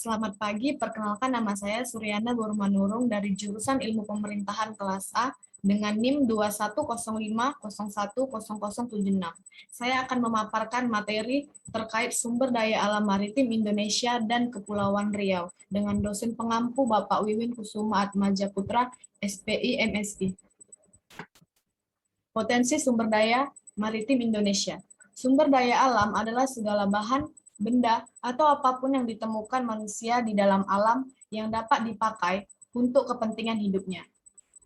Selamat pagi, perkenalkan nama saya Suryana Burmanurung dari jurusan Ilmu Pemerintahan kelas A dengan NIM 2105010076. Saya akan memaparkan materi terkait sumber daya alam maritim Indonesia dan Kepulauan Riau dengan dosen pengampu Bapak Wiwin Kusuma Atmaja Putra, SPI MSI. Potensi sumber daya maritim Indonesia. Sumber daya alam adalah segala bahan, benda, atau apapun yang ditemukan manusia di dalam alam yang dapat dipakai untuk kepentingan hidupnya.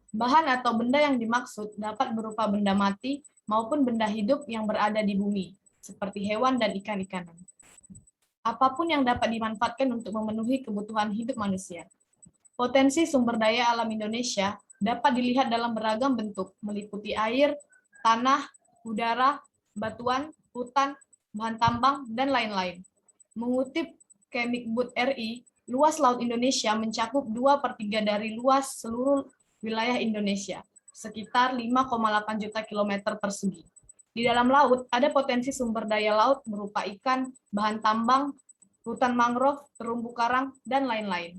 Bahan atau benda yang dimaksud dapat berupa benda mati maupun benda hidup yang berada di bumi, seperti hewan dan ikan-ikanan. Apapun yang dapat dimanfaatkan untuk memenuhi kebutuhan hidup manusia. Potensi sumber daya alam Indonesia dapat dilihat dalam beragam bentuk, meliputi air, tanah, udara, batuan, hutan, bahan tambang, dan lain-lain. Mengutip Kemikbud RI, luas laut Indonesia mencakup 2/3 dari luas seluruh wilayah Indonesia, sekitar 5,8 juta kilometer persegi. Di dalam laut, ada potensi sumber daya laut berupa ikan, bahan tambang, hutan mangrove, terumbu karang, dan lain-lain.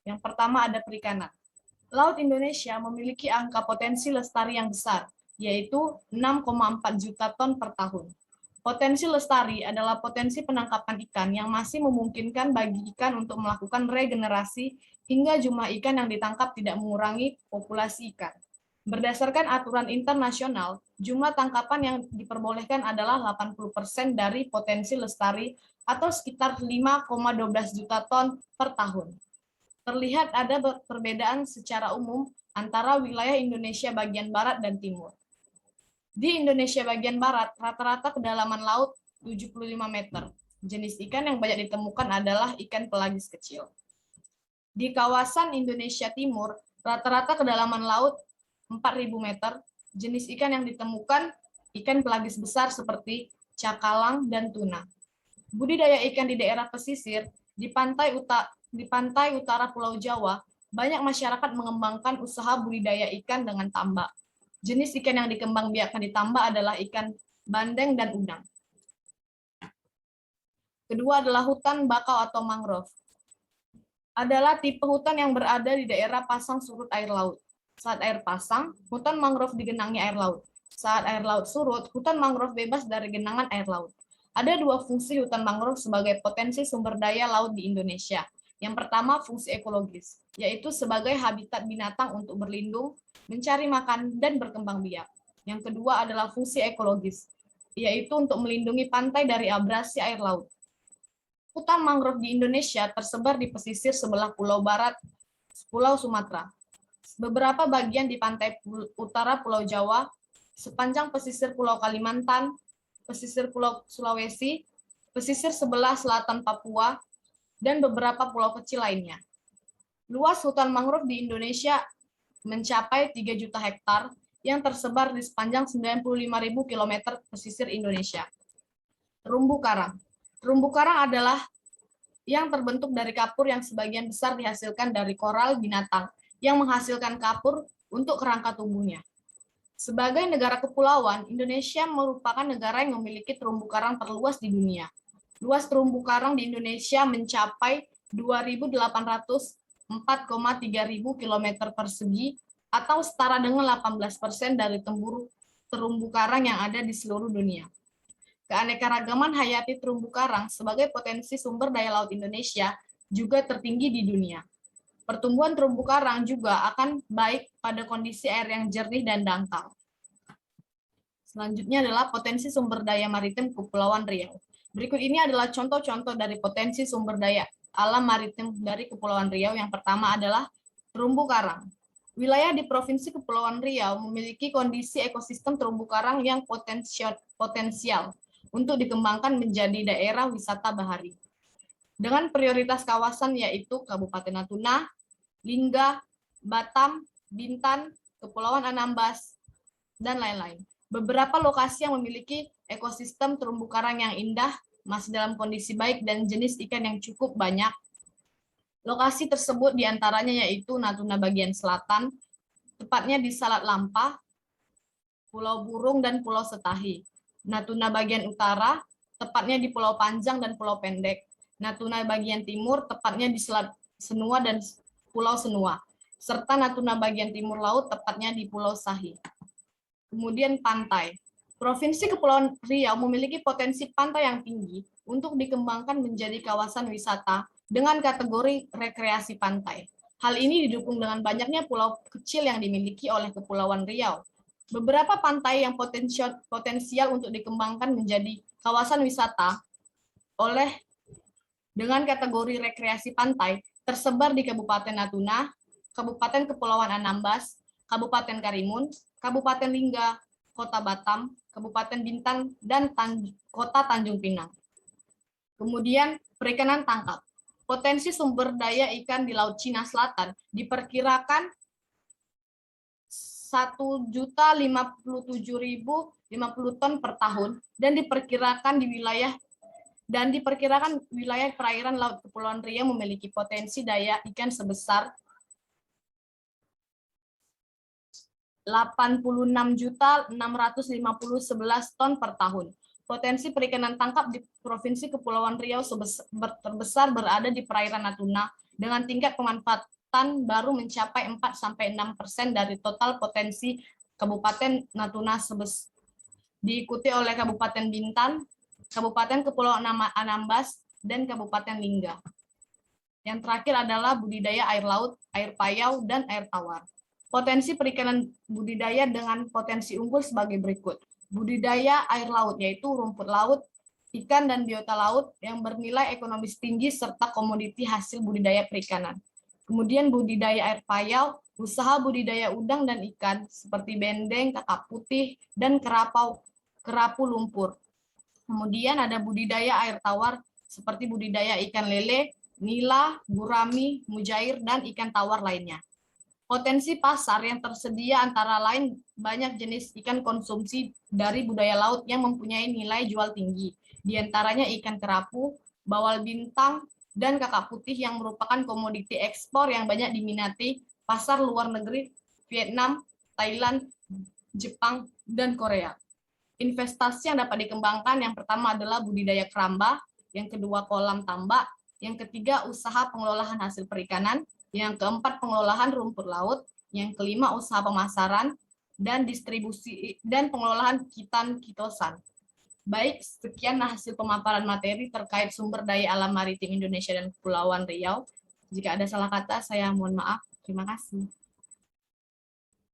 Yang pertama ada perikanan. Laut Indonesia memiliki angka potensi lestari yang besar, yaitu 6,4 juta ton per tahun. Potensi lestari adalah potensi penangkapan ikan yang masih memungkinkan bagi ikan untuk melakukan regenerasi hingga jumlah ikan yang ditangkap tidak mengurangi populasi ikan. Berdasarkan aturan internasional, jumlah tangkapan yang diperbolehkan adalah 80% dari potensi lestari atau sekitar 5,12 juta ton per tahun. Terlihat ada perbedaan secara umum antara wilayah Indonesia bagian barat dan timur. Di Indonesia bagian barat, rata-rata kedalaman laut 75 meter. Jenis ikan yang banyak ditemukan adalah ikan pelagis kecil. Di kawasan Indonesia Timur, rata-rata kedalaman laut 4.000 meter. Jenis ikan yang ditemukan ikan pelagis besar seperti cakalang dan tuna. Budidaya ikan di daerah pesisir, di pantai utara Pulau Jawa, banyak masyarakat mengembangkan usaha budidaya ikan dengan tambak. Jenis ikan yang dikembangbiakkan di tambak adalah ikan bandeng dan udang. Kedua adalah hutan bakau atau mangrove. Adalah tipe hutan yang berada di daerah pasang surut air laut. Saat air pasang, hutan mangrove digenangi air laut. Saat air laut surut, hutan mangrove bebas dari genangan air laut. Ada dua fungsi hutan mangrove sebagai potensi sumber daya laut di Indonesia. Yang pertama, fungsi ekologis, yaitu sebagai habitat binatang untuk berlindung, mencari makan, dan berkembang biak. Yang kedua adalah fungsi ekologis, yaitu untuk melindungi pantai dari abrasi air laut. Hutan mangrove di Indonesia tersebar di pesisir sebelah pulau barat, Pulau Sumatera. Beberapa bagian di pantai utara Pulau Jawa, sepanjang pesisir Pulau Kalimantan, pesisir Pulau Sulawesi, pesisir sebelah selatan Papua, dan beberapa pulau kecil lainnya. Luas hutan mangrove di Indonesia mencapai 3 juta hektar yang tersebar di sepanjang 95.000 km pesisir Indonesia. Terumbu karang. Terumbu karang adalah yang terbentuk dari kapur yang sebagian besar dihasilkan dari koral binatang yang menghasilkan kapur untuk kerangka tubuhnya. Sebagai negara kepulauan, Indonesia merupakan negara yang memiliki terumbu karang terluas di dunia. Luas terumbu karang di Indonesia mencapai 2.804,3 ribu kilometer persegi atau setara dengan 18% dari terumbu karang yang ada di seluruh dunia. Keanekaragaman hayati terumbu karang sebagai potensi sumber daya laut Indonesia juga tertinggi di dunia. Pertumbuhan terumbu karang juga akan baik pada kondisi air yang jernih dan dangkal. Selanjutnya adalah potensi sumber daya maritim Kepulauan Riau. Berikut ini adalah contoh-contoh dari potensi sumber daya alam maritim dari Kepulauan Riau. Yang pertama adalah terumbu karang. Wilayah di Provinsi Kepulauan Riau memiliki kondisi ekosistem terumbu karang yang potensial untuk dikembangkan menjadi daerah wisata bahari. Dengan prioritas kawasan yaitu Kabupaten Natuna, Lingga, Batam, Bintan, Kepulauan Anambas, dan lain-lain. Beberapa lokasi yang memiliki ekosistem terumbu karang yang indah, masih dalam kondisi baik, dan jenis ikan yang cukup banyak. Lokasi tersebut diantaranya yaitu Natuna bagian selatan, tepatnya di Salat Lampa, Pulau Burung, dan Pulau Setahi. Natuna bagian utara, tepatnya di Pulau Panjang dan Pulau Pendek. Natuna bagian timur, tepatnya di Selat Senua dan Pulau Senua, serta Natuna bagian timur laut, tepatnya di Pulau Sahi. Kemudian pantai. Provinsi Kepulauan Riau memiliki potensi pantai yang tinggi untuk dikembangkan menjadi kawasan wisata dengan kategori rekreasi pantai. Hal ini didukung dengan banyaknya pulau kecil yang dimiliki oleh Kepulauan Riau. Beberapa pantai yang potensial untuk dikembangkan menjadi kawasan wisata dengan kategori rekreasi pantai tersebar di Kabupaten Natuna, Kabupaten Kepulauan Anambas, Kabupaten Karimun, Kabupaten Lingga, Kota Batam, Kabupaten Bintan, dan Kota Tanjung Pinang. Kemudian perikanan tangkap. Potensi sumber daya ikan di Laut Cina Selatan diperkirakan 1.057.050 ton per tahun dan diperkirakan wilayah perairan Laut Kepulauan Riau memiliki potensi daya ikan sebesar 86.650.11 ton per tahun. Potensi perikanan tangkap di Provinsi Kepulauan Riau terbesar berada di perairan Natuna dengan tingkat pemanfaatan baru mencapai 4-6% dari total potensi Kabupaten Natuna diikuti oleh Kabupaten Bintan, Kabupaten Kepulauan Anambas, dan Kabupaten Lingga. Yang terakhir adalah budidaya air laut, air payau, dan air tawar. Potensi perikanan budidaya dengan potensi unggul sebagai berikut. Budidaya air laut, yaitu rumput laut, ikan, dan biota laut yang bernilai ekonomis tinggi serta komoditi hasil budidaya perikanan. Kemudian budidaya air payau, usaha budidaya udang dan ikan seperti bendeng, kakap putih, dan kerapu lumpur. Kemudian ada budidaya air tawar seperti budidaya ikan lele, nila, gurami, mujair, dan ikan tawar lainnya. Potensi pasar yang tersedia antara lain banyak jenis ikan konsumsi dari budaya laut yang mempunyai nilai jual tinggi. Di antaranya ikan kerapu, bawal bintang, dan kakap putih yang merupakan komoditi ekspor yang banyak diminati pasar luar negeri Vietnam, Thailand, Jepang, dan Korea. Investasi yang dapat dikembangkan yang pertama adalah budidaya keramba, yang kedua kolam tambak, yang ketiga usaha pengelolaan hasil perikanan, yang keempat pengelolaan rumput laut, yang kelima usaha pemasaran dan distribusi dan pengelolaan kitan-kitosan. Baik, sekian hasil pemaparan materi terkait sumber daya alam maritim Indonesia dan Kepulauan Riau. Jika ada salah kata, saya mohon maaf. Terima kasih.